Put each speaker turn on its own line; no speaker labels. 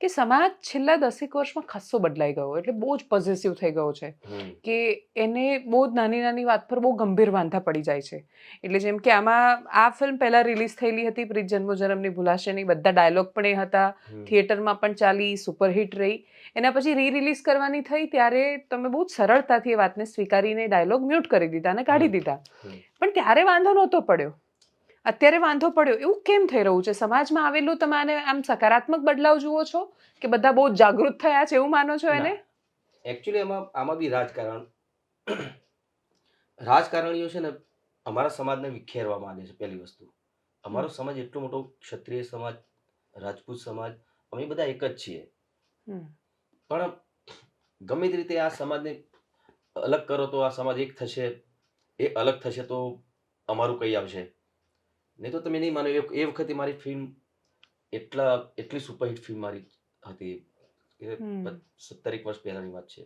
કે સમાજ છેલ્લા 10 વર્ષમાં ખાસ્સો બદલાઈ ગયો, એટલે બહુ જ પોઝેસિવ થઈ ગયો છે કે એને બહુ જ નાની વાત પર બહુ ગંભીર વાંધા પડી જાય છે. એટલે જેમ કે આમાં આ ફિલ્મ પહેલાં રિલીઝ થયેલી હતી, પ્રીત જન્મો જન્મની ભૂલાશે નહીં, બધા ડાયલોગ પણ એ હતા, થિયેટરમાં પણ ચાલી, સુપરહિટ રહી. એના પછી રિલીઝ કરવાની થઈ ત્યારે તમે બહુ જ સરળતાથી એ વાતને સ્વીકારીને ડાયલોગ મ્યુટ કરી દીધા અને કાઢી દીધા. પણ ત્યારે વાંધો નહોતો પડ્યો, અત્યારે વાંધો પડ્યો. એવું કેમ થઈ રહ્યું છે? સમાજમાં આવેલું તમે આમ સકારાત્મક બદલાવ જુઓ છો કે બધા બહુ જાગૃત થયા છે એવું માનો છો એને?
એકચ્યુઅલી આમાં બી રાજકારણીઓ છે ને અમારા સમાજને વિખેરવા માંગે છે. પહેલી વસ્તુ, અમારો સમાજ એટલો મોટો, ક્ષત્રિય સમાજ, રાજપૂત સમાજ, અમે બધા એક જ છીએ. પણ ગમે તે રીતે આ સમાજને અલગ કરો તો આ સમાજ એક થશે, એ અલગ થશે તો અમારું કઈ આવશે. નહીં તો તમે નહીં માનો, એ વખતે મારી ફિલ્મ એટલી સુપરહિટ ફિલ્મ મારી હતી. 17 એક વર્ષ પહેલાની વાત છે.